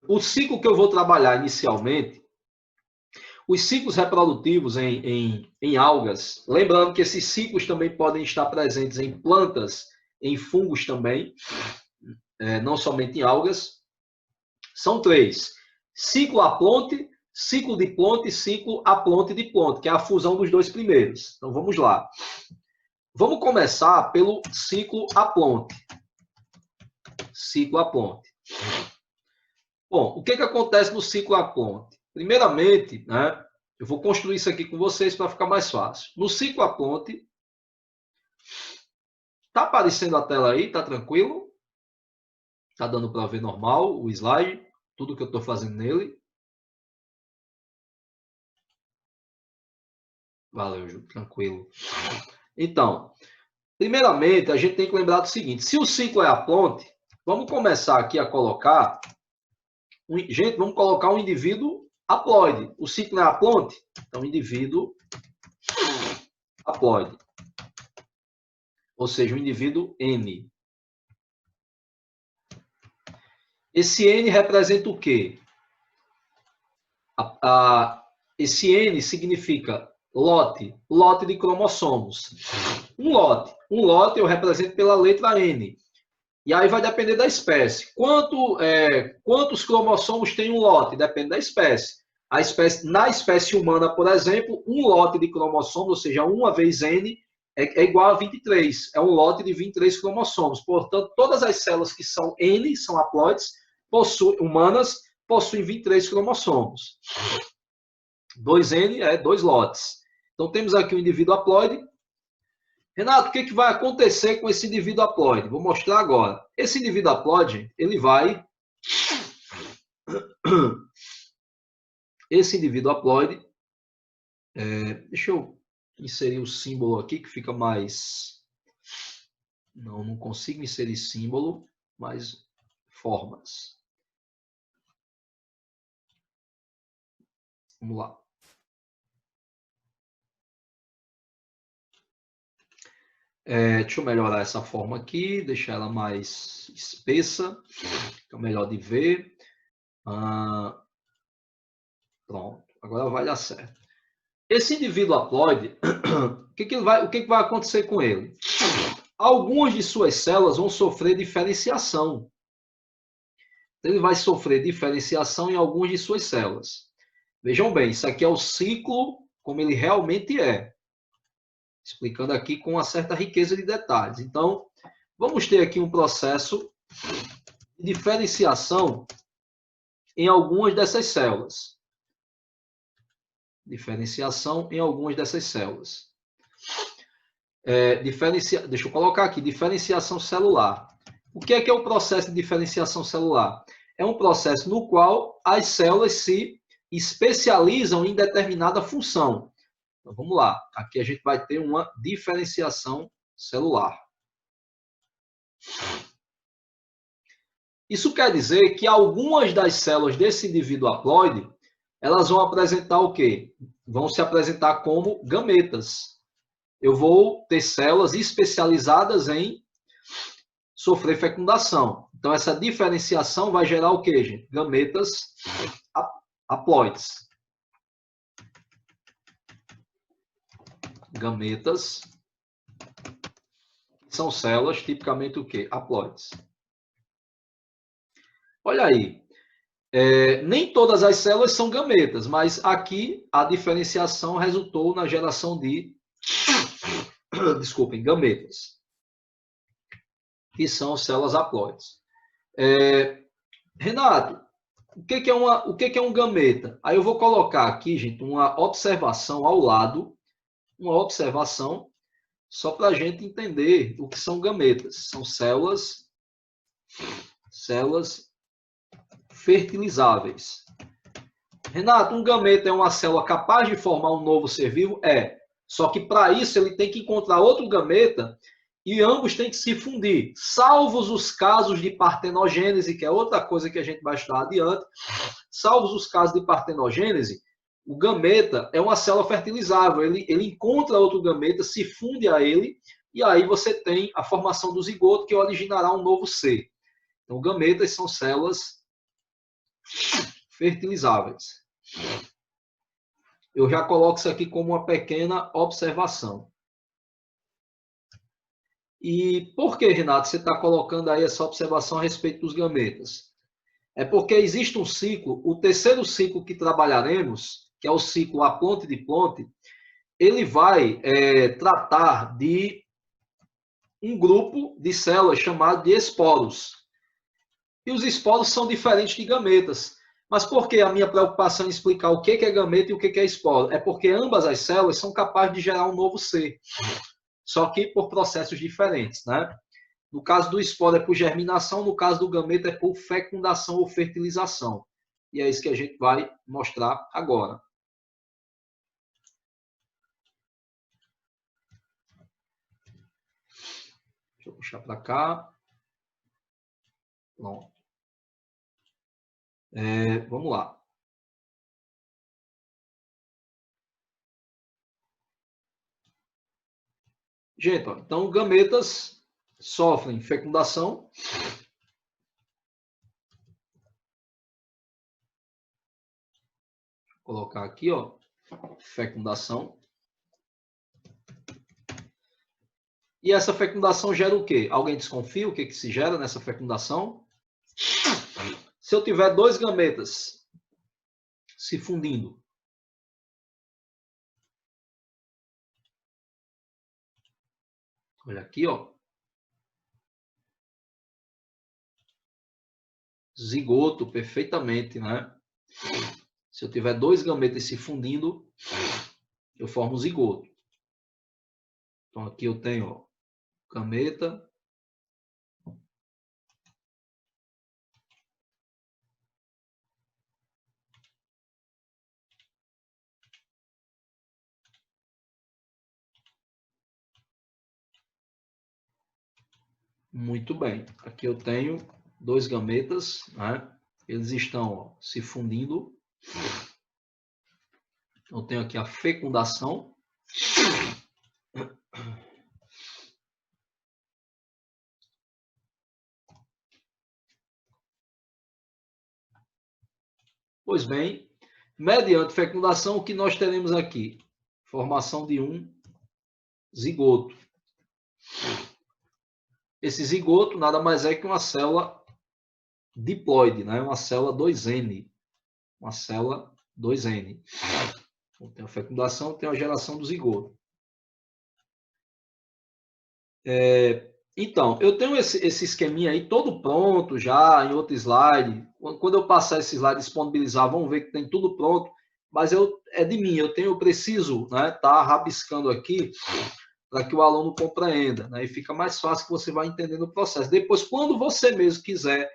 o ciclo que eu vou trabalhar inicialmente, os ciclos reprodutivos em algas, lembrando que esses ciclos também podem estar presentes em plantas, em fungos também, não somente em algas, são 3. Ciclo aplonte, ciclo diplonte e ciclo aplonte-diplonte, que é a fusão dos 2 primeiros. Então vamos lá. Vamos começar pelo ciclo aplonte. Ciclo aplonte. Bom, o que acontece no ciclo aplonte? Primeiramente, né, eu vou construir isso aqui com vocês para ficar mais fácil. No ciclo aplonte, tá aparecendo a tela aí? Tá tranquilo? Tá dando para ver normal o slide? Tudo que eu estou fazendo nele? Valeu, Ju, tranquilo. Então, primeiramente, a gente tem que lembrar do seguinte: se o ciclo é aplonte, vamos começar aqui a colocar. Gente, vamos colocar um indivíduo haploide. O ciclo é aplonte? Então, indivíduo haploide. Ou seja, um indivíduo N. Esse N representa o quê? Esse N significa lote de cromossomos. Um lote eu represento pela letra N. E aí vai depender da espécie. Quantos cromossomos tem um lote? Depende da espécie. Na espécie humana, por exemplo, um lote de cromossomos, ou seja, 1 vezes N, é igual a 23. É um lote de 23 cromossomos. Portanto, todas as células que são N, são haploides, humanas, possuem 23 cromossomos. 2N é 2 lotes. Então, temos aqui o indivíduo haploide. Renato, o que vai acontecer com esse indivíduo haploide? Vou mostrar agora. Esse indivíduo haploide, ele vai... Esse indivíduo haploide... deixa eu inserir o símbolo aqui, que fica mais... Não consigo inserir símbolo, mas formas. Vamos lá. Deixa eu melhorar essa forma aqui, deixar ela mais espessa, fica melhor de ver. Pronto, agora vai dar certo. Esse indivíduo haploide, o que vai acontecer com ele? Algumas de suas células vão sofrer diferenciação. Ele vai sofrer diferenciação em algumas de suas células. Vejam bem, isso aqui é o ciclo como ele realmente é. Explicando aqui com uma certa riqueza de detalhes. Então, vamos ter aqui um processo de diferenciação em algumas dessas células. Diferenciação em algumas dessas células. Deixa eu colocar aqui, diferenciação celular. O que é o processo de diferenciação celular? É um processo no qual as células se especializam em determinada função. Então, vamos lá. Aqui a gente vai ter uma diferenciação celular. Isso quer dizer que algumas das células desse indivíduo haploide, elas vão apresentar o quê? Vão se apresentar como gametas. Eu vou ter células especializadas em sofrer fecundação. Então, essa diferenciação vai gerar o quê, gente? Gametas haploides. Gametas são células tipicamente o quê? Haploides. Olha aí. Nem todas as células são gametas, mas aqui a diferenciação resultou na geração de gametas, que são células haploides. Renato, o que é um gameta? Aí eu vou colocar aqui, gente, uma observação ao lado, uma observação só para a gente entender o que são gametas. São células fertilizáveis. Renato, um gameta é uma célula capaz de formar um novo ser vivo? Só que para isso ele tem que encontrar outro gameta e ambos têm que se fundir, salvos os casos de partenogênese, que é outra coisa que a gente vai estudar adiante. Salvos os casos de partenogênese, o gameta é uma célula fertilizável. Ele encontra outro gameta, se funde a ele, e aí você tem a formação do zigoto, que originará um novo ser. Então, gametas são células fertilizáveis. Eu já coloco isso aqui como uma pequena observação. E por que, Renato, você está colocando aí essa observação a respeito dos gametas? É porque existe um ciclo, o terceiro ciclo que trabalharemos, que é o ciclo aplonte-diplonte, ele vai tratar de um grupo de células chamado de esporos. E os esporos são diferentes de gametas. Mas por que a minha preocupação em explicar o que é gameta e o que é esporo? É porque ambas as células são capazes de gerar um novo ser, só que por processos diferentes, né? No caso do esporo é por germinação, no caso do gameta é por fecundação ou fertilização. E é isso que a gente vai mostrar agora. Deixa eu puxar para cá. Pronto. Vamos lá. Gente, ó, então gametas sofrem fecundação. Vou colocar aqui, ó, fecundação. E essa fecundação gera o quê? Alguém desconfia o que se gera nessa fecundação? Se eu tiver dois gametas se fundindo, olha aqui, ó, zigoto perfeitamente, né? Se eu tiver dois gametas se fundindo, eu formo zigoto. Então aqui eu tenho, ó, gameta. Muito bem. Aqui eu tenho dois gametas, né? Eles estão, ó, se fundindo. Eu tenho aqui a fecundação. Pois bem, mediante fecundação, o que nós teremos aqui? Formação de um zigoto. Esse zigoto nada mais é que uma célula diploide, né? Uma célula 2N. Uma célula 2N. Então, tem a fecundação, tem a geração do zigoto. Então, eu tenho esse esqueminha aí todo pronto já em outro slide. Quando eu passar esse slide disponibilizar, vão ver que tem tudo pronto. Mas é de mim, eu preciso, né, tá rabiscando aqui para que o aluno compreenda, né, e fica mais fácil que você vai entendendo o processo. Depois, quando você mesmo quiser,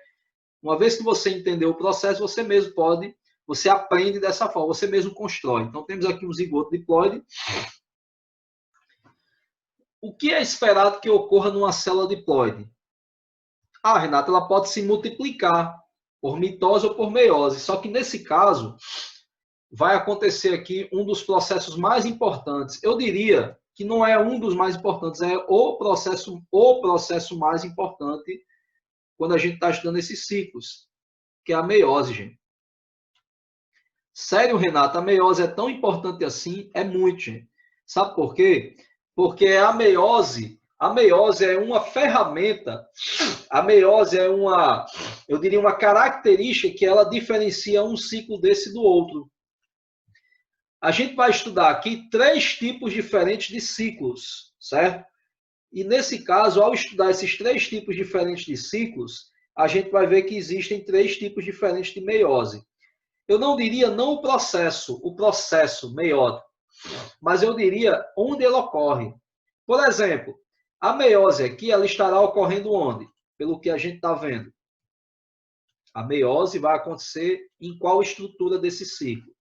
uma vez que você entendeu o processo, você mesmo pode, você aprende dessa forma, você mesmo constrói. Então, temos aqui um zigoto diploide. O que é esperado que ocorra numa célula diploide? Ah, Renata, ela pode se multiplicar por mitose ou por meiose. Só que nesse caso, vai acontecer aqui um dos processos mais importantes. Eu diria que não é um dos mais importantes, é o processo mais importante quando a gente está estudando esses ciclos, que é a meiose, gente. Sério, Renata, a meiose é tão importante assim? É muito, gente. Sabe por quê? Porque a meiose é uma ferramenta, a meiose é uma, eu diria, uma característica que ela diferencia um ciclo desse do outro. A gente vai estudar aqui 3 tipos diferentes de ciclos, certo? E nesse caso, ao estudar esses 3 tipos diferentes de ciclos, a gente vai ver que existem 3 tipos diferentes de meiose. Eu não diria não o processo meiótico, mas eu diria onde ele ocorre. Por exemplo, a meiose aqui, ela estará ocorrendo onde? Pelo que a gente está vendo. A meiose vai acontecer em qual estrutura desse ciclo?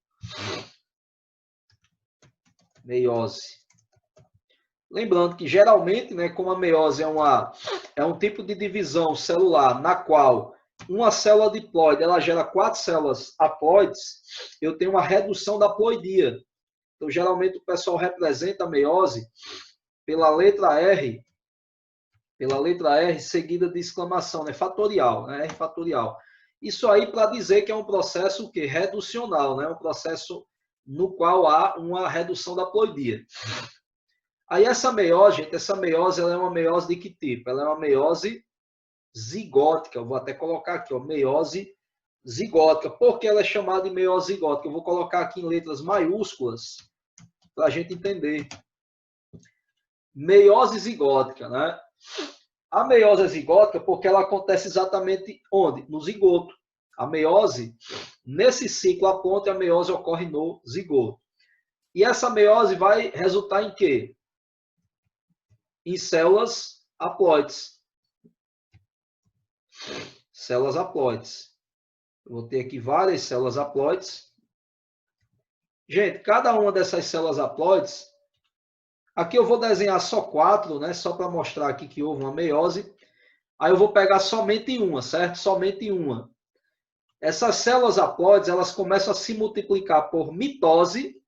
Meiose. Lembrando que geralmente, né, como a meiose é um tipo de divisão celular na qual uma célula diploide ela gera 4 células haploides, eu tenho uma redução da haploidia. Então, geralmente, o pessoal representa a meiose pela letra R seguida de exclamação, né? Fatorial, né? R fatorial. Isso aí para dizer que é um processo que reducional, né? Um processo no qual há uma redução da ploidia. Aí essa meiose, gente, essa meiose ela é uma meiose de que tipo? Ela é uma meiose zigótica. Eu vou até colocar aqui, ó, meiose zigótica. Por que ela é chamada de meiose zigótica? Eu vou colocar aqui em letras maiúsculas para a gente entender. Meiose zigótica, né? A meiose é zigótica porque ela acontece exatamente onde? No zigoto. A meiose, nesse ciclo aponta, a meiose ocorre no zigoto. E essa meiose vai resultar em quê? Em células haploides. Células haploides. Eu vou ter aqui várias células haploides. Gente, cada uma dessas células haploides, aqui eu vou desenhar só 4, né? Só para mostrar aqui que houve uma meiose. Aí eu vou pegar somente uma, certo? Somente uma. Essas células haploides, elas começam a se multiplicar por mitose.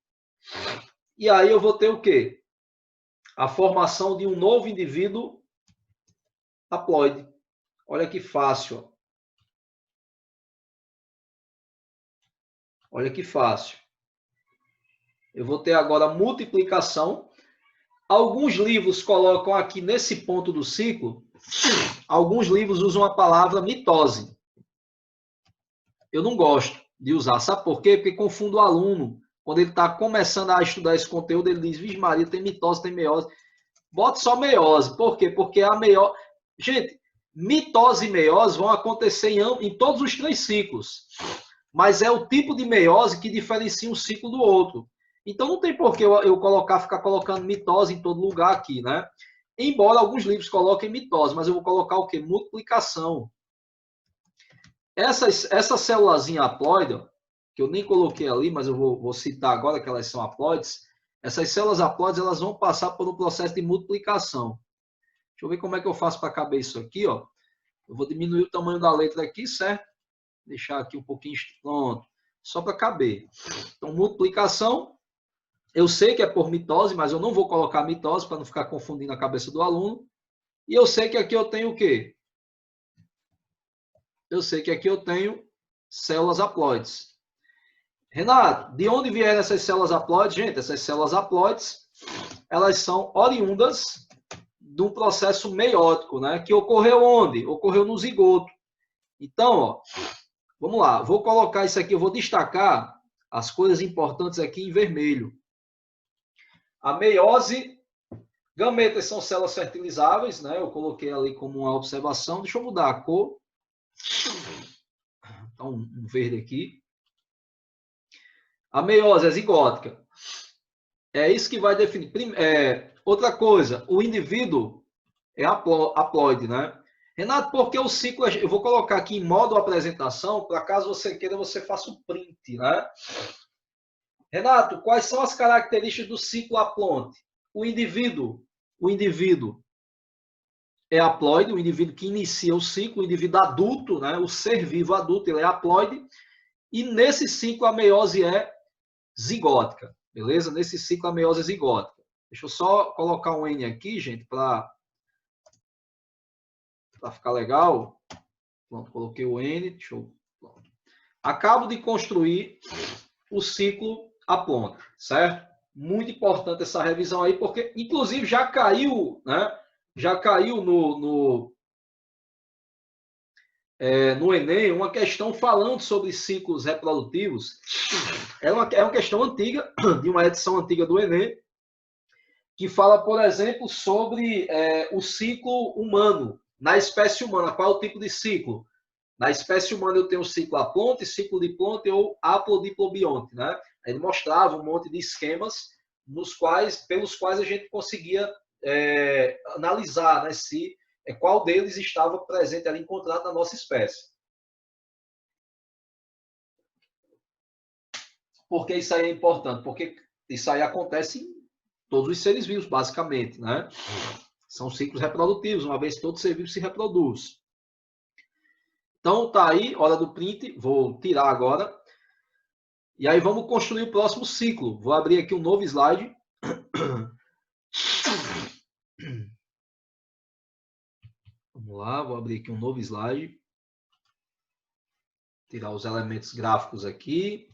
E aí eu vou ter o quê? A formação de um novo indivíduo haploide. Olha que fácil. Ó. Olha que fácil. Eu vou ter agora multiplicação. Alguns livros colocam aqui nesse ponto do ciclo, alguns livros usam a palavra mitose. Eu não gosto de usar. Sabe por quê? Porque confundo o aluno. Quando ele está começando a estudar esse conteúdo, ele diz, vixe Maria, tem mitose, tem meiose. Bote só meiose. Por quê? Porque a meiose... Gente, mitose e meiose vão acontecer em todos os 3 ciclos. Mas é o tipo de meiose que diferencia um ciclo do outro. Então não tem por que eu ficar colocando mitose em todo lugar aqui, né? Embora alguns livros coloquem mitose, mas eu vou colocar o quê? Multiplicação. Essa célulazinha haploide, que eu nem coloquei ali, mas eu vou citar agora que elas são haploides, essas células haploides elas vão passar por um processo de multiplicação. Deixa eu ver como é que eu faço para caber isso aqui, ó. Eu vou diminuir o tamanho da letra aqui, certo? Deixar aqui um pouquinho, pronto, só para caber. Então, multiplicação, eu sei que é por mitose, mas eu não vou colocar mitose para não ficar confundindo a cabeça do aluno. E eu sei que aqui eu tenho o quê? Eu sei que aqui eu tenho células haploides. Renato, de onde vieram essas células haploides? Gente, essas células haploides, elas são oriundas de um processo meiótico, né? Que ocorreu onde? Ocorreu no zigoto. Então, ó, vamos lá, vou colocar isso aqui, eu vou destacar as coisas importantes aqui em vermelho. A meiose, gametas são células fertilizáveis, né? Eu coloquei ali como uma observação. Deixa eu mudar a cor. Então, um verde aqui. A meiose é zigótica. É isso que vai definir. Outra coisa, o indivíduo é haploide, né? Renato, porque o ciclo, eu vou colocar aqui em modo apresentação, para caso você queira, você faça o print, né? Renato, quais são as características do ciclo haplonte? O indivíduo é haploide, o indivíduo que inicia o ciclo, o indivíduo adulto, né? O ser vivo adulto, ele é haploide, e nesse ciclo a meiose é zigótica, beleza? Nesse ciclo a meiose é zigótica. Deixa eu só colocar um N aqui, gente, para ficar legal. Pronto, coloquei o N. Deixa eu... Acabo de construir o ciclo haplonte, certo? Muito importante essa revisão aí, porque inclusive já caiu, né? Já caiu no Enem uma questão falando sobre ciclos reprodutivos. É uma questão antiga, de uma edição antiga do Enem, que fala, por exemplo, sobre o ciclo humano, na espécie humana. Qual é o tipo de ciclo? Na espécie humana eu tenho o ciclo aplonte, ciclo diplonte ou aplodiplobionte, né? Ele mostrava um monte de esquemas pelos quais a gente conseguia analisar, né, se qual deles estava presente ali encontrado na nossa espécie. Por que isso aí é importante? Porque isso aí acontece em todos os seres vivos, basicamente, né? São ciclos reprodutivos, uma vez que todo ser vivo se reproduz. Então, tá aí, hora do print, vou tirar agora. E aí vamos construir o próximo ciclo. Vou abrir aqui um novo slide. Vamos lá, vou abrir aqui um novo slide. tirar os elementos gráficos aqui.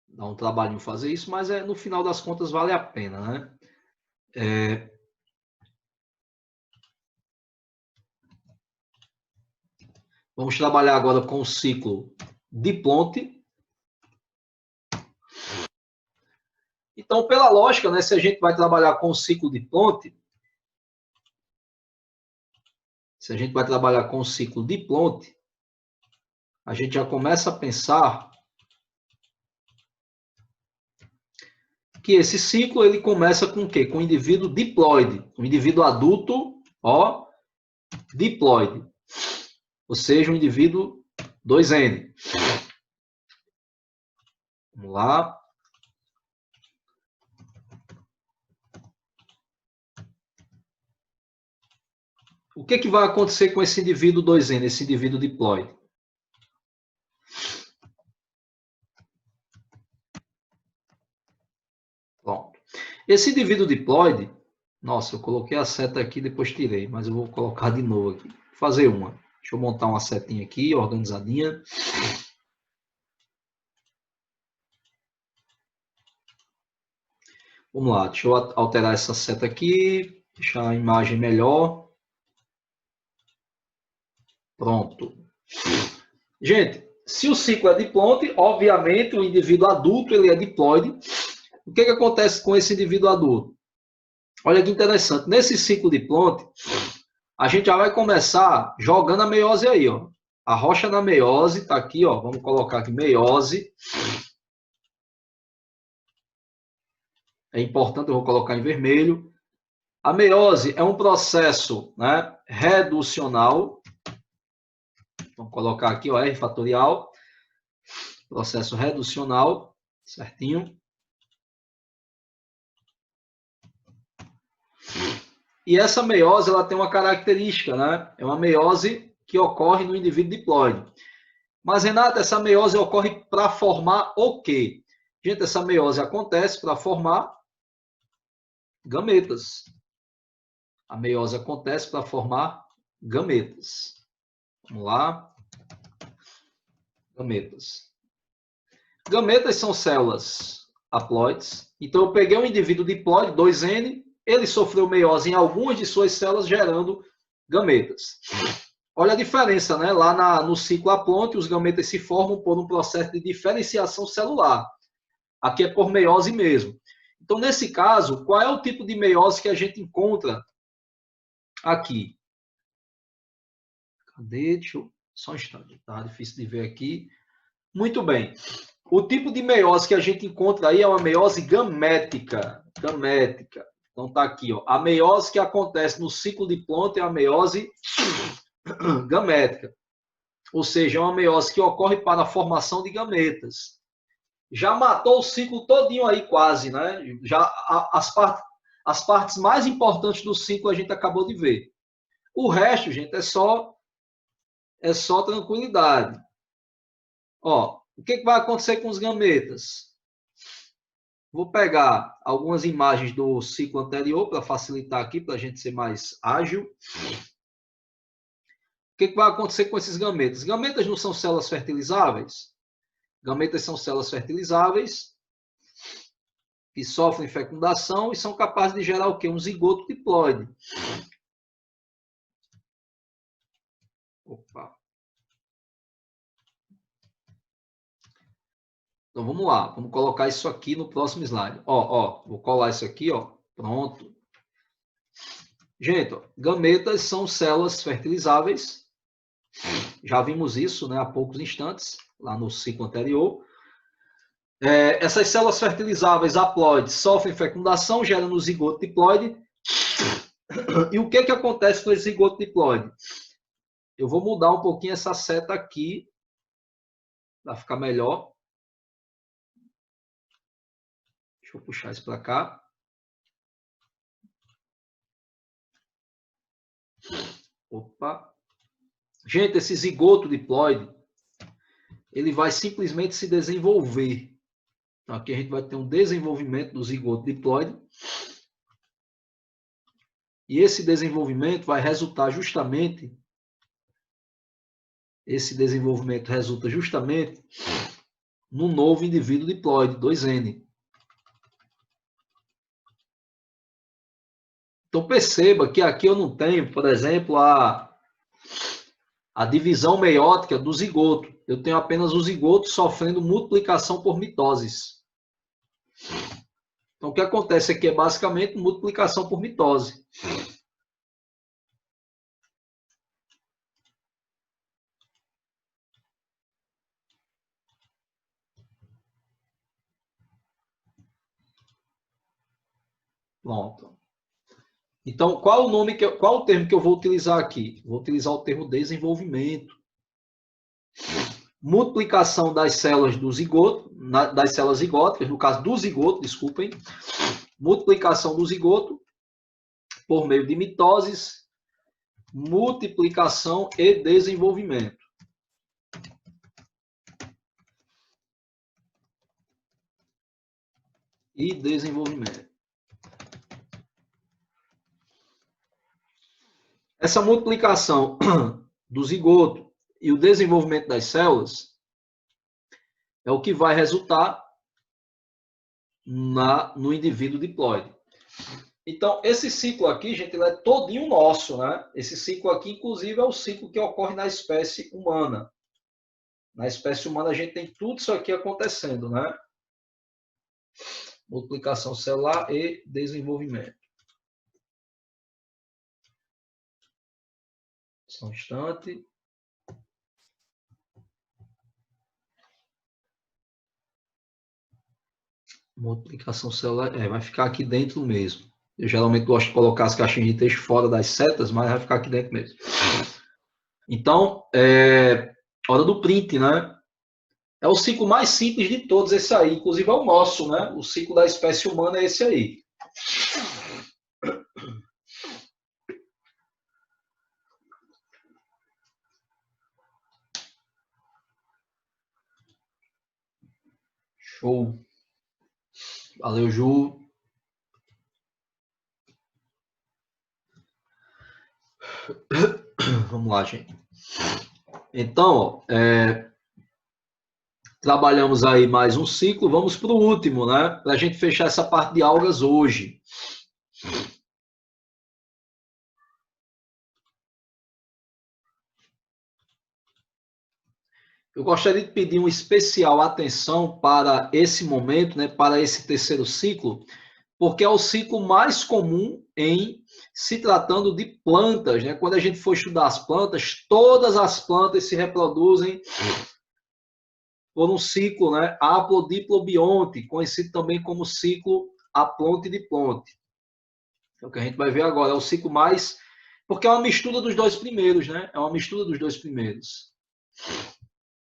Dá um trabalhinho fazer isso, mas no final das contas vale a pena, né? Vamos trabalhar agora com o ciclo Dupont. Então, pela lógica, né, se a gente vai trabalhar com o ciclo Dupont, a gente já começa a pensar que esse ciclo ele começa com o quê? Com o indivíduo diploide, o indivíduo adulto, ó, diploide, ou seja, um indivíduo 2N. Vamos lá. O que vai acontecer com esse indivíduo 2N, esse indivíduo diploide? Pronto. Esse indivíduo diploide, nossa, eu coloquei a seta aqui, depois tirei, mas eu vou colocar de novo aqui. Vou fazer uma. Deixa eu montar uma setinha aqui, organizadinha. Vamos lá, deixa eu alterar essa seta aqui, deixar a imagem melhor. Pronto. Gente, se o ciclo é diploide, obviamente o indivíduo adulto ele é diploide. O que acontece com esse indivíduo adulto? Olha que interessante. Nesse ciclo diploide, a gente já vai começar jogando a meiose aí, ó. A rocha na meiose está aqui, ó. Vamos colocar aqui meiose. É importante, eu vou colocar em vermelho. A meiose é um processo, né, reducional. Vamos colocar aqui, ó, R fatorial. Processo reducional, certinho. E essa meiose, ela tem uma característica, né? É uma meiose que ocorre no indivíduo diploide. Mas, Renata, essa meiose ocorre para formar o quê? Gente, essa meiose acontece para formar gametas. A meiose acontece para formar gametas. Vamos lá. Gametas. Gametas são células haploides. Então, eu peguei um indivíduo diploide, 2N, ele sofreu meiose em algumas de suas células, gerando gametas. Olha a diferença, né? Lá no ciclo haplonte, os gametas se formam por um processo de diferenciação celular. Aqui é por meiose mesmo. Então, nesse caso, qual é o tipo de meiose que a gente encontra aqui? Cadê? Deixa eu... Só um instante, tá difícil de ver aqui. Muito bem. O tipo de meiose que a gente encontra aí é uma meiose gamética. Gamética. Então, tá aqui, ó. A meiose que acontece no ciclo Dupont é a meiose gamética. Ou seja, é uma meiose que ocorre para a formação de gametas. Já matou o ciclo todinho aí, quase, né? Já as partes mais importantes do ciclo a gente acabou de ver. O resto, gente, é só tranquilidade. Ó, o que vai acontecer com os gametas? Vou pegar algumas imagens do ciclo anterior para facilitar aqui, para a gente ser mais ágil. O que vai acontecer com esses gametas? Gametas não são células fertilizáveis? Gametas são células fertilizáveis que sofrem fecundação e são capazes de gerar o quê? Um zigoto diploide. Opa. Então vamos lá, vamos colocar isso aqui no próximo slide. Ó, vou colar isso aqui, ó. Pronto. Gente, ó, gametas são células fertilizáveis. Já vimos isso, né, há poucos instantes, lá no ciclo anterior. Essas células fertilizáveis haploides sofrem fecundação, gerando o zigoto diploide. E o que acontece com esse zigoto diploide? Eu vou mudar um pouquinho essa seta aqui, para ficar melhor. Deixa eu puxar isso para cá. Opa. Gente, esse zigoto diploide, ele vai simplesmente se desenvolver. Então, aqui a gente vai ter um desenvolvimento do zigoto diploide. E esse desenvolvimento vai resultar justamente, resulta justamente no novo indivíduo diploide, 2N. Então perceba que aqui eu não tenho, por exemplo, a divisão meiótica do zigoto. Eu tenho apenas o zigoto sofrendo multiplicação por mitoses. Então o que acontece aqui é basicamente multiplicação por mitose. Pronto. Então, qual o termo que eu vou utilizar aqui? Vou utilizar o termo desenvolvimento. Multiplicação das células do zigoto, das células zigóticas, no caso do zigoto, desculpem. Multiplicação do zigoto por meio de mitoses, multiplicação e desenvolvimento. E desenvolvimento. Essa multiplicação do zigoto e o desenvolvimento das células é o que vai resultar no indivíduo diploide. Então, esse ciclo aqui, gente, ele é todinho nosso, né? Esse ciclo aqui, inclusive, é o ciclo que ocorre na espécie humana. Na espécie humana, a gente tem tudo isso aqui acontecendo, né? Multiplicação celular e desenvolvimento. Só um instante. Multiplicação celular, vai ficar aqui dentro mesmo. Eu geralmente gosto de colocar as caixinhas de texto fora das setas, mas vai ficar aqui dentro mesmo. Então, hora do print, né? É o ciclo mais simples de todos esse aí, inclusive é o nosso, né? O ciclo da espécie humana é esse aí. Show. Valeu, Ju. Vamos lá, gente. Então, trabalhamos aí mais um ciclo. Vamos para o último, né? Para a gente fechar essa parte de algas hoje. Eu gostaria de pedir uma especial atenção para esse momento, né? Para esse terceiro ciclo, porque é o ciclo mais comum em se tratando de plantas, né? Quando a gente for estudar as plantas, todas as plantas se reproduzem por um ciclo, né? Haplodiplobionte, conhecido também como ciclo aplonte-diplonte. É o que a gente vai ver agora, é o ciclo mais... Porque é uma mistura dos dois primeiros, né? É uma mistura dos dois primeiros.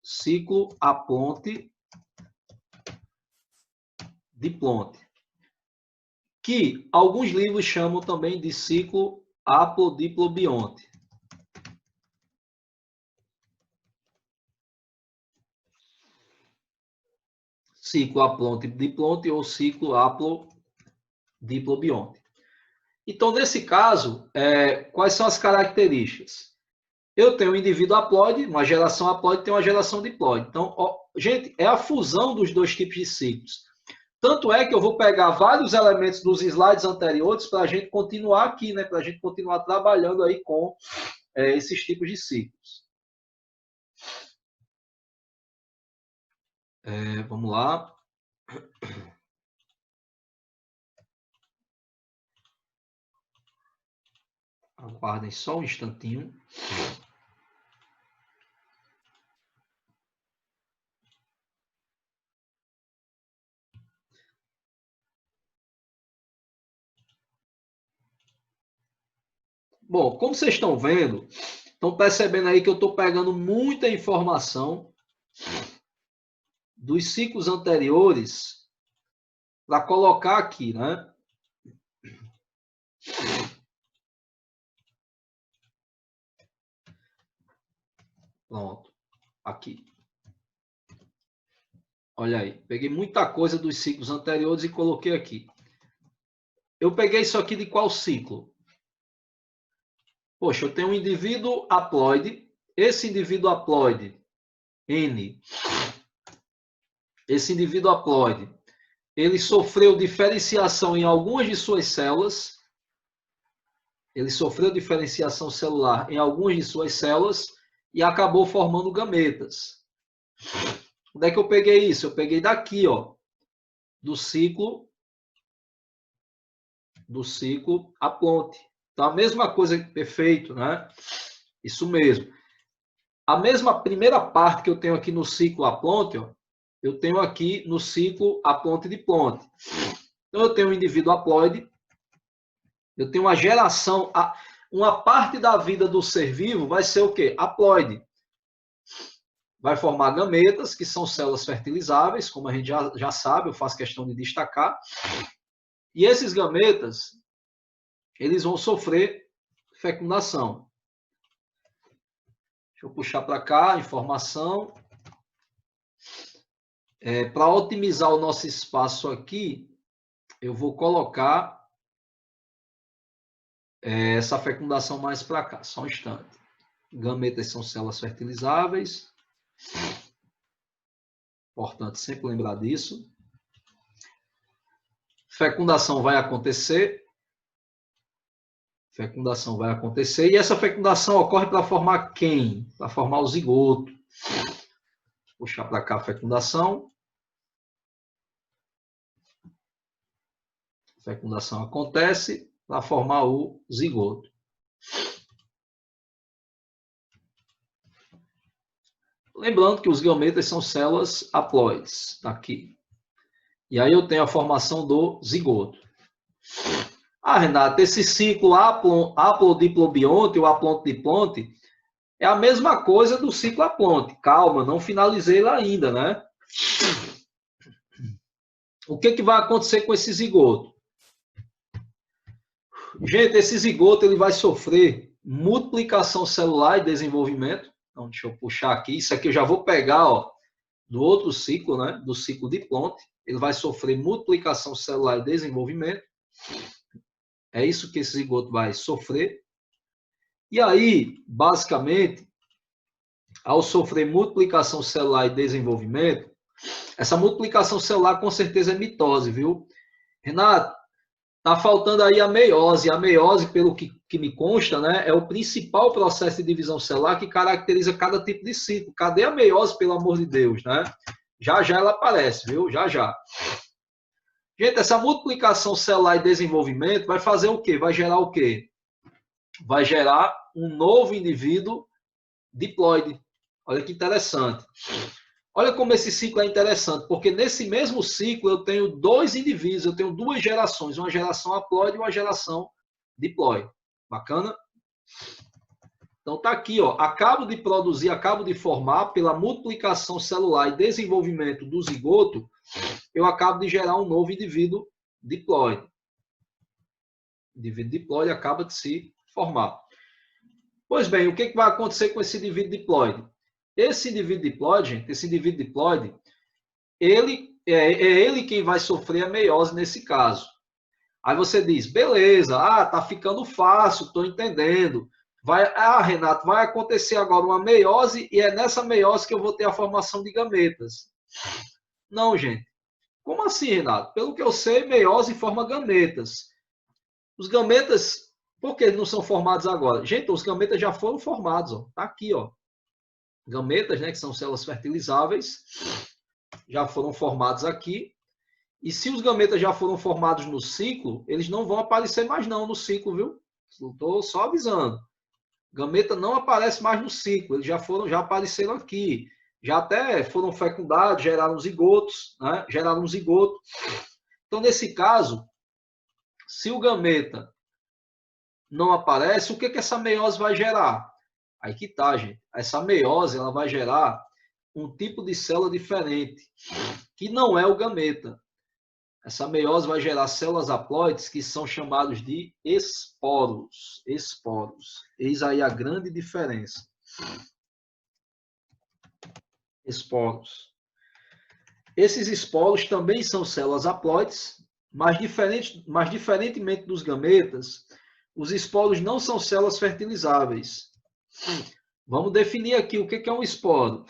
Ciclo aplonte-diplonte. Que alguns livros chamam também de ciclo haplodiplobionte. Ciclo aplonte-diplonte ou ciclo haplodiplobionte. Então, nesse caso, quais são as características? Eu tenho um indivíduo haploide, uma geração haploide tem uma geração diploide. Então, gente, é a fusão dos dois tipos de ciclos. Tanto é que eu vou pegar vários elementos dos slides anteriores para a gente continuar aqui, né? Para a gente continuar trabalhando aí com esses tipos de ciclos. Vamos lá. Aguardem só um instantinho. Bom, como vocês estão vendo, estão percebendo aí que eu estou pegando muita informação dos ciclos anteriores para colocar aqui, né? Pronto, aqui. Olha aí, peguei muita coisa dos ciclos anteriores e coloquei aqui. Eu peguei isso aqui de qual ciclo? Poxa, eu tenho um indivíduo haploide, esse indivíduo haploide, N, esse indivíduo haploide, ele sofreu diferenciação em algumas de suas células, ele sofreu diferenciação celular em algumas de suas células e acabou formando gametas. Onde é que eu peguei isso? Eu peguei daqui, ó, do ciclo Aplonte. Então, a mesma coisa, perfeito, né? Isso mesmo. A mesma primeira parte que eu tenho aqui no ciclo Aplonte, ó, eu tenho aqui no ciclo Aplonte de Plonte. Então, eu tenho um indivíduo haploide, eu tenho uma geração, uma parte da vida do ser vivo vai ser o quê? Haploide. Vai formar gametas, que são células fertilizáveis, como a gente já sabe, eu faço questão de destacar. E esses gametas, eles vão sofrer fecundação. Deixa eu puxar para cá a informação. Para otimizar o nosso espaço aqui, eu vou colocar essa fecundação mais para cá, só um instante. Gametas são células fertilizáveis. Importante sempre lembrar disso. Fecundação vai acontecer. Fecundação vai acontecer. E essa fecundação ocorre para formar quem? Para formar o zigoto. Vou puxar para cá a fecundação. Fecundação acontece para formar o zigoto. Lembrando que os gametas são células haploides, tá aqui. E aí eu tenho a formação do zigoto. Ah, Renato, esse ciclo haplodiplobionte ou haplonte-diplonte é a mesma coisa do ciclo aplonte. Calma, não finalizei lá ainda, né? O que vai acontecer com esse zigoto? Gente, esse zigoto ele vai sofrer multiplicação celular e desenvolvimento. Então, deixa eu puxar aqui. Isso aqui eu já vou pegar, ó, do outro ciclo, né? Do ciclo de Plonte. Ele vai sofrer multiplicação celular e desenvolvimento. É isso que esse zigoto vai sofrer. E aí, basicamente, ao sofrer multiplicação celular e desenvolvimento, essa multiplicação celular com certeza é mitose, viu? Renato, tá faltando aí a meiose. A meiose, pelo que me consta, né, é o principal processo de divisão celular que caracteriza cada tipo de ciclo. Cadê a meiose, pelo amor de Deus, né? Já já ela aparece, viu? Já já. Gente, essa multiplicação celular e desenvolvimento vai fazer o quê? Vai gerar o quê? Vai gerar um novo indivíduo diploide. Olha que interessante. Olha como esse ciclo é interessante, porque nesse mesmo ciclo eu tenho dois indivíduos, eu tenho duas gerações, uma geração haploide e uma geração diploide. Bacana? Então tá aqui, ó, acabo de produzir, acabo de formar pela multiplicação celular e desenvolvimento do zigoto, eu acabo de gerar um novo indivíduo diploide. O indivíduo diploide acaba de se formar. Pois bem, o que vai acontecer com esse indivíduo diploide? Esse indivíduo diploide, gente, esse indivíduo diploide, ele é ele quem vai sofrer a meiose nesse caso. Aí você diz, beleza, tá ficando fácil, estou entendendo. Renato, vai acontecer agora uma meiose e é nessa meiose que eu vou ter a formação de gametas. Não, gente. Como assim, Renato? Pelo que eu sei, meiose forma gametas. Os gametas, por que não são formados agora? Gente, os gametas já foram formados, ó. Tá aqui, ó. Gametas, né, que são células fertilizáveis, já foram formados aqui. E se os gametas já foram formados no ciclo, eles não vão aparecer mais não no ciclo, viu? Estou só avisando. Gameta não aparece mais no ciclo, eles já apareceram aqui. Já até foram fecundados, geraram zigotos, né? Geraram um zigoto. Então, nesse caso, se o gameta não aparece, o que essa meiose vai gerar? Aí que tá, gente. Essa meiose ela vai gerar um tipo de célula diferente, que não é o gameta. Essa meiose vai gerar células haploides que são chamados de esporos. Esporos. Eis aí a grande diferença. Esporos. Esses esporos também são células haploides, mas diferentemente dos gametas, os esporos não são células fertilizáveis. Vamos definir aqui o que é um esporo.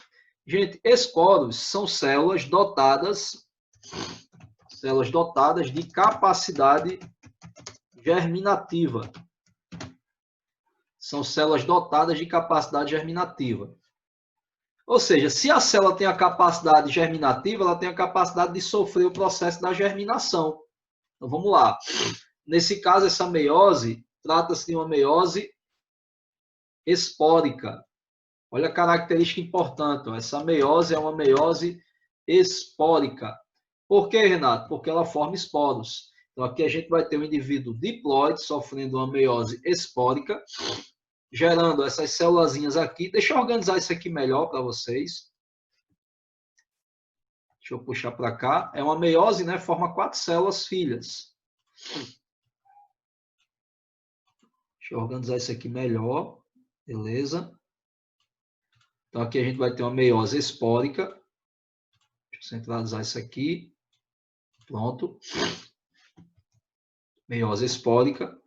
Gente, esporos são células dotadas de capacidade germinativa. São células dotadas de capacidade germinativa. Ou seja, se a célula tem a capacidade germinativa, ela tem a capacidade de sofrer o processo da germinação. Então, vamos lá. Nesse caso, essa meiose, trata-se de uma meiose espórica. Olha a característica importante. Ó. Essa meiose é uma meiose espórica. Por quê, Renato? Porque ela forma esporos. Então, aqui a gente vai ter um indivíduo diploide sofrendo uma meiose espórica, gerando essas célulazinhas aqui. Deixa eu organizar isso aqui melhor para vocês. Deixa eu puxar para cá. É uma meiose, né? Forma 4 células filhas. Deixa eu organizar isso aqui melhor. Beleza? Então, aqui a gente vai ter uma meiose espórica. Deixa eu centralizar isso aqui. Pronto. Meiose espórica.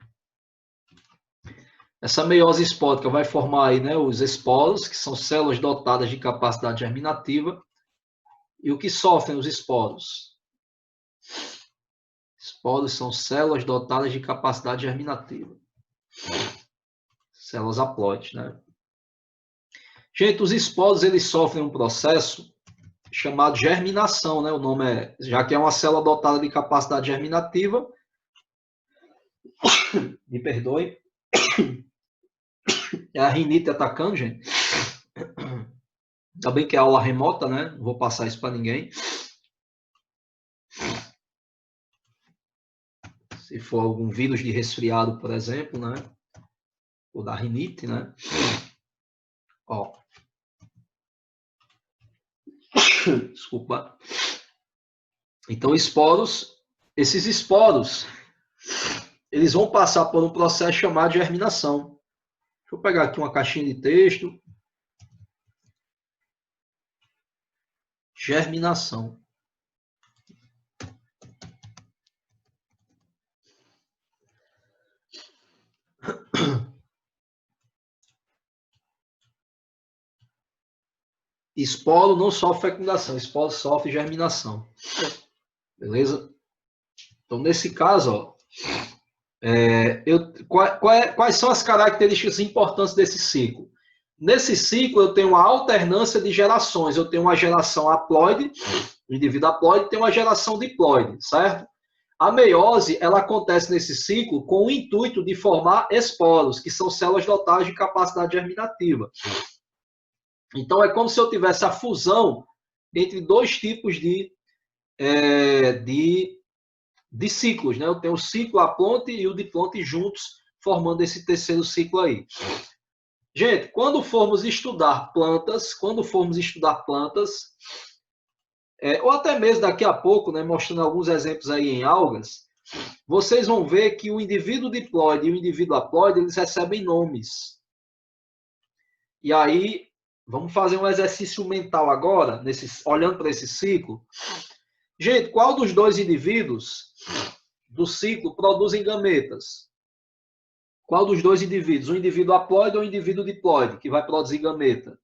Essa meiose espórica vai formar aí, né, os esporos, que são células dotadas de capacidade germinativa. E o que sofrem os esporos? Esporos são células dotadas de capacidade germinativa. Células haploides, né? Gente, os esporos eles sofrem um processo chamado germinação, né? O nome é, já que é uma célula dotada de capacidade germinativa. Me perdoe. É a rinite atacando, gente. Ainda bem que é aula remota, né? Não vou passar isso para ninguém. Se for algum vírus de resfriado, por exemplo, né? Ou da rinite, né? Ó. Desculpa. Então, esses esporos, eles vão passar por um processo chamado de germinação. Deixa eu pegar aqui uma caixinha de texto. Germinação. Esporo não sofre fecundação, esporo sofre germinação. Beleza? Então, nesse caso, ó, quais são as características importantes desse ciclo? Nesse ciclo, eu tenho uma alternância de gerações. Eu tenho uma geração haploide, o indivíduo haploide tem uma geração diploide, certo? A meiose, ela acontece nesse ciclo com o intuito de formar esporos, que são células dotadas de capacidade germinativa. Então, é como se eu tivesse a fusão entre dois tipos de ciclos, né? Eu tenho o ciclo aplonte e o diplonte juntos, formando esse terceiro ciclo aí. Gente, quando formos estudar plantas, ou até mesmo daqui a pouco, né, mostrando alguns exemplos aí em algas, vocês vão ver que o indivíduo diploide e o indivíduo haploide, eles recebem nomes. E aí, vamos fazer um exercício mental agora, olhando para esse ciclo. Gente, qual dos dois indivíduos do ciclo produzem gametas? Qual dos dois indivíduos? O indivíduo haploide ou o indivíduo diploide que vai produzir gameta?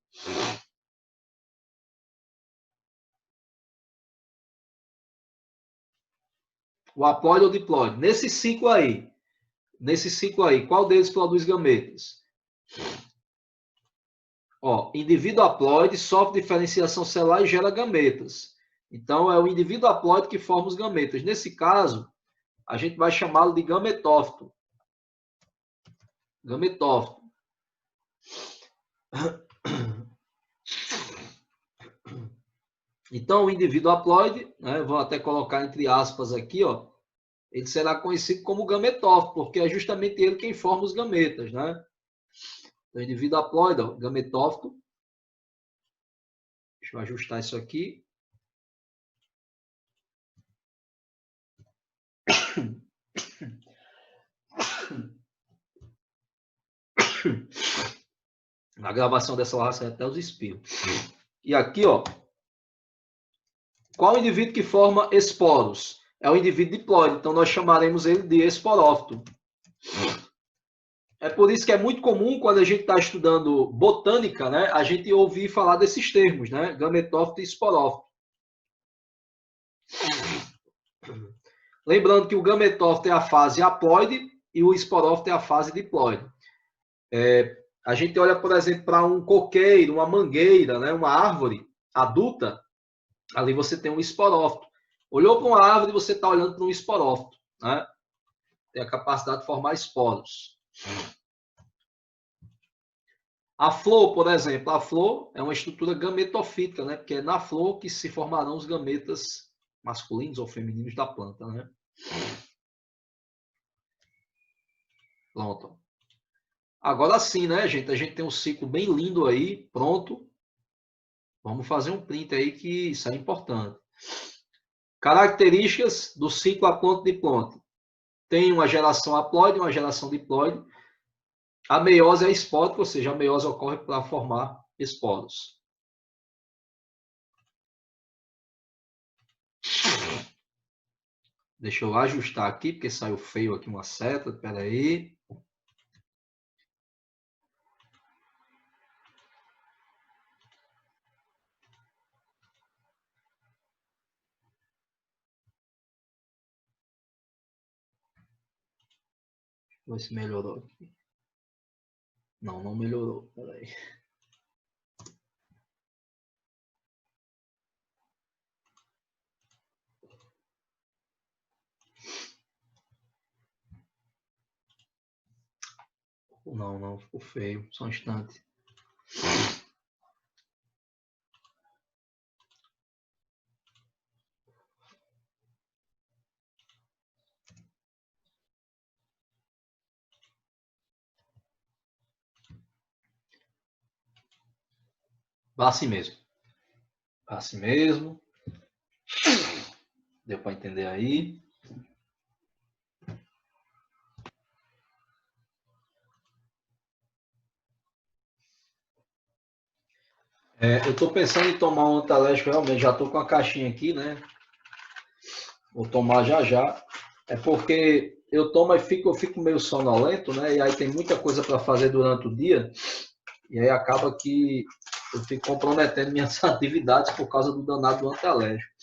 O haploide ou o diploide? Nesse ciclo aí, qual deles produz gametas? Ó, indivíduo haploide sofre diferenciação celular e gera gametas. Então, é o indivíduo haploide que forma os gametas. Nesse caso, a gente vai chamá-lo de gametófito. Gametófito. Então, o indivíduo haploide, né, vou até colocar entre aspas aqui, ó, ele será conhecido como gametófito, porque é justamente ele quem forma os gametas, né? Então, o indivíduo haploide, ó, gametófito. Deixa eu ajustar isso aqui. Na gravação dessa live sai até os espirros. E aqui, ó, qual o indivíduo que forma esporos? É o indivíduo diploide, então nós chamaremos ele de esporófito. É por isso que é muito comum, quando a gente está estudando botânica, né, a gente ouvir falar desses termos, né, gametófito e esporófito. Lembrando que o gametófito é a fase haploide e o esporófito é a fase diploide. A gente olha, por exemplo, para um coqueiro, uma mangueira, né, uma árvore adulta, ali você tem um esporófito. Olhou para uma árvore, você está olhando para um esporófito, né? Tem a capacidade de formar esporos. A flor, por exemplo, a flor é uma estrutura gametofítica, né? Porque é na flor que se formarão os gametas masculinos ou femininos da planta, né? Pronto. Agora sim, né, gente? A gente tem um ciclo bem lindo aí, pronto. Vamos fazer um print aí, que isso é importante. Características do ciclo haplonto-diploide. Tem uma geração haploide e uma geração diploide. A meiose é espórica, ou seja, a meiose ocorre para formar esporos. Deixa eu ajustar aqui, porque saiu feio aqui uma seta. Espera aí. Vamos ver se melhorou aqui. Não, não melhorou. Espera aí. Não, não, ficou feio. Só um instante. Vá assim mesmo. Vá assim mesmo. Deu para entender aí? Eu estou pensando em tomar um antialérgico realmente. Já estou com a caixinha aqui, né? Vou tomar já já. É porque eu tomo e eu fico meio sonolento, né? E aí tem muita coisa para fazer durante o dia. E aí acaba que eu fico comprometendo minhas atividades por causa do danado do antialérgico.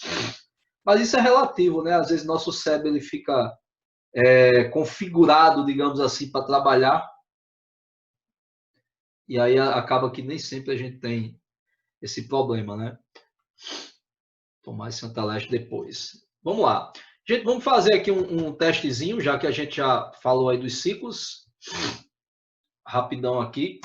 Mas isso é relativo, né? Às vezes nosso cérebro ele fica configurado, digamos assim, para trabalhar. E aí acaba que nem sempre a gente tem esse problema, né? Tomar esse antialérgico depois. Vamos lá. Gente, vamos fazer aqui um testezinho, já que a gente já falou aí dos ciclos. Rapidão aqui.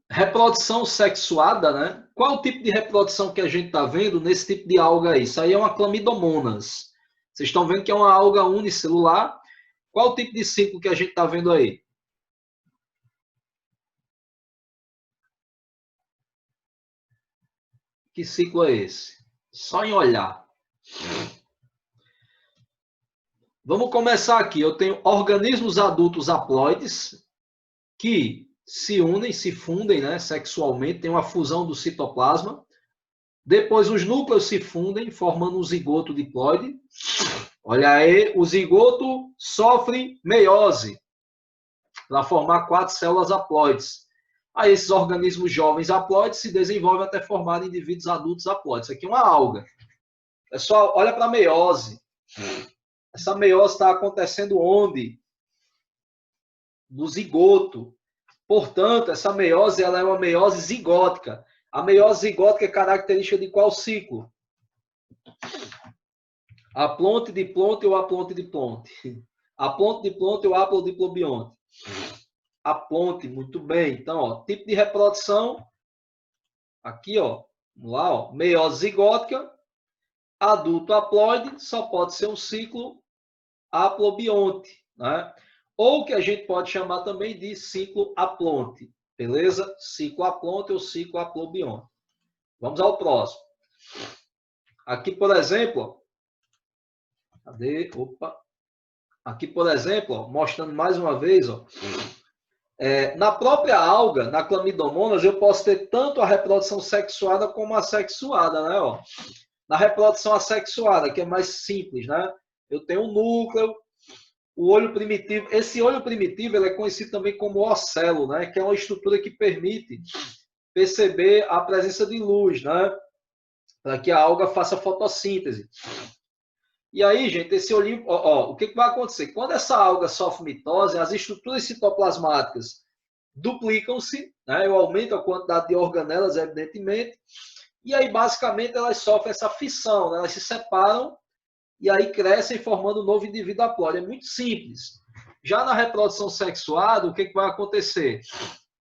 Reprodução sexuada, né? Qual é o tipo de reprodução que a gente está vendo nesse tipo de alga aí? Isso aí é uma clamidomonas. Vocês estão vendo que é uma alga unicelular. Qual é o tipo de ciclo que a gente está vendo aí? Que ciclo é esse? Só em olhar. Vamos começar aqui. Eu tenho organismos adultos haploides que se unem, se fundem, né, sexualmente, tem uma fusão do citoplasma. Depois os núcleos se fundem, formando um zigoto diploide. Olha aí, o zigoto sofre meiose para formar 4 células haploides. Aí esses organismos jovens haploides se desenvolvem até formar indivíduos adultos haploides. Isso aqui é uma alga. Pessoal, olha para a meiose. Essa meiose está acontecendo onde? No zigoto. Portanto, essa meiose ela é uma meiose zigótica. A meiose zigótica é característica de qual ciclo? Aplonte, diplonte ou aplonte, diplonte? Aplonte, diplonte ou aplodiplobionte? Aplonte, muito bem. Então, ó, tipo de reprodução, aqui, ó, vamos lá, ó, meiose zigótica, adulto haploide, só pode ser um ciclo haplobionte, né? Ou que a gente pode chamar também de ciclo aplonte, beleza? Ciclo aplonte ou ciclo haplobionte. Vamos ao próximo. Aqui, por exemplo, ó, cadê? Opa. Aqui, por exemplo, ó, mostrando mais uma vez, ó, na própria alga, na clamidomonas, eu posso ter tanto a reprodução sexuada como assexuada, né? Ó. Na reprodução assexuada, que é mais simples, né? Eu tenho um núcleo, o olho primitivo. Esse olho primitivo ele é conhecido também como ocelo, né? Que é uma estrutura que permite perceber a presença de luz, né? Para que a alga faça fotossíntese. E aí, gente, esse olhinho, o que vai acontecer? Quando essa alga sofre mitose, as estruturas citoplasmáticas duplicam-se, né? Eu aumento a quantidade de organelas, evidentemente, e aí, basicamente, elas sofrem essa fissão, né? Elas se separam e aí crescem formando um novo indivíduo haploide. É muito simples. Já na reprodução sexuada, o que vai acontecer?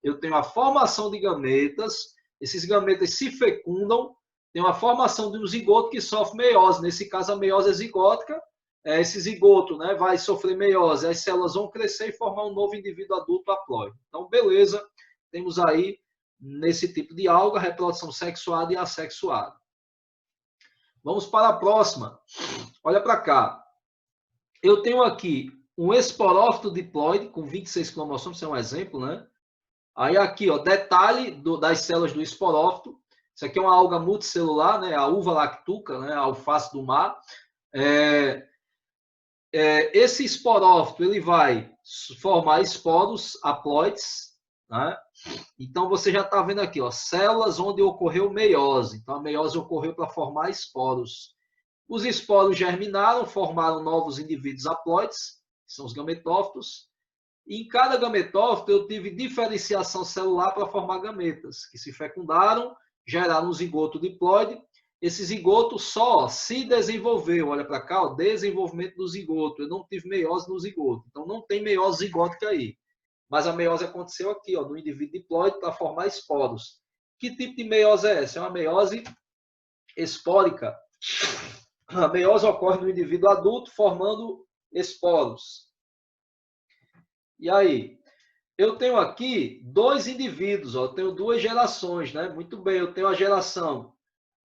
Eu tenho a formação de gametas, esses gametas se fecundam, tem uma formação de um zigoto que sofre meiose. Nesse caso, a meiose é zigótica. Esse zigoto, né, vai sofrer meiose. As células vão crescer e formar um novo indivíduo adulto haploide. Então, beleza. Temos aí, nesse tipo de alga, reprodução sexuada e assexuada. Vamos para a próxima. Olha para cá. Eu tenho aqui um esporófito diploide com 26 cromossomos, isso é um exemplo, né? Aí aqui, ó, detalhe das células do esporófito. Isso aqui é uma alga multicelular, né? A uva lactuca, né? A alface do mar. Esse esporófito ele vai formar esporos haploides, né? Então você já está vendo aqui, ó, células onde ocorreu meiose. Então a meiose ocorreu para formar esporos. Os esporos germinaram, formaram novos indivíduos haploides, que são os gametófitos. E em cada gametófito eu tive diferenciação celular para formar gametas, que se fecundaram, geraram um zigoto diploide. Esse zigoto só se desenvolveu, olha para cá, ó, desenvolvimento do zigoto. Eu não tive meiose no zigoto, então não tem meiose zigótica aí. Mas a meiose aconteceu aqui, ó, no indivíduo diploide para formar esporos. Que tipo de meiose é essa? É uma meiose espórica. A meiose ocorre no indivíduo adulto formando esporos. E aí? Eu tenho aqui dois indivíduos, ó, eu tenho duas gerações, né? Muito bem, eu tenho a geração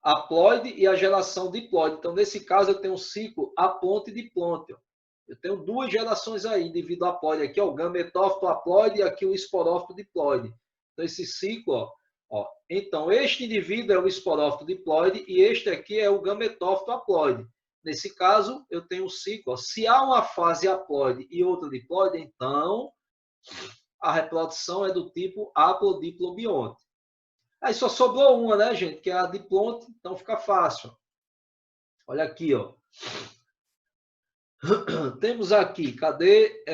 haploide e a geração diploide. Então, nesse caso, eu tenho um ciclo aponte e diplonte. Ó. Eu tenho duas gerações aí, indivíduo haploide. Aqui, ó, o gametófito haploide e aqui o esporófito diploide. Então, esse ciclo, ó. Então, este indivíduo é o esporófito diploide e este aqui é o gametófito haploide. Nesse caso, eu tenho um ciclo. Ó. Se há uma fase haploide e outra diploide, então a reprodução é do tipo haplodiplobionte. Aí só sobrou uma, né, gente? Que é a diplonte, então fica fácil. Olha aqui, ó. Temos aqui, cadê?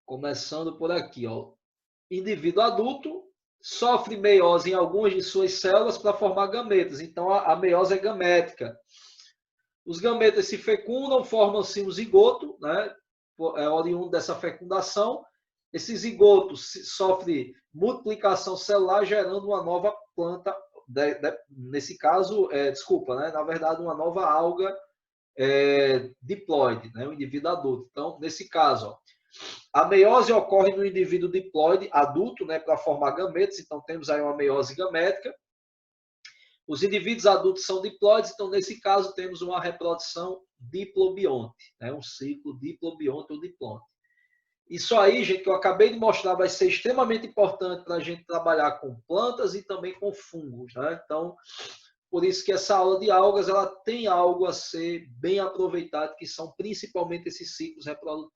Começando por aqui, ó. Indivíduo adulto sofre meiose em algumas de suas células para formar gametas. Então, a meiose é gamética. Os gametas se fecundam, formam-se um zigoto, né? Oriundo dessa fecundação. Esse zigoto sofre multiplicação celular, gerando uma nova planta, nesse caso, desculpa, né? Na verdade, uma nova alga diploide, né? Um indivíduo adulto. Então, nesse caso, ó, a meiose ocorre no indivíduo diploide adulto, né? Para formar gametas, então temos aí uma meiose gamética. Os indivíduos adultos são diploides, então nesse caso temos uma reprodução diplobionte, né? Um ciclo diplobionte ou diplonte. Isso aí, gente, que eu acabei de mostrar, vai ser extremamente importante para a gente trabalhar com plantas e também com fungos, né? Então, por isso que essa aula de algas, ela tem algo a ser bem aproveitado, que são principalmente esses ciclos reprodutivos.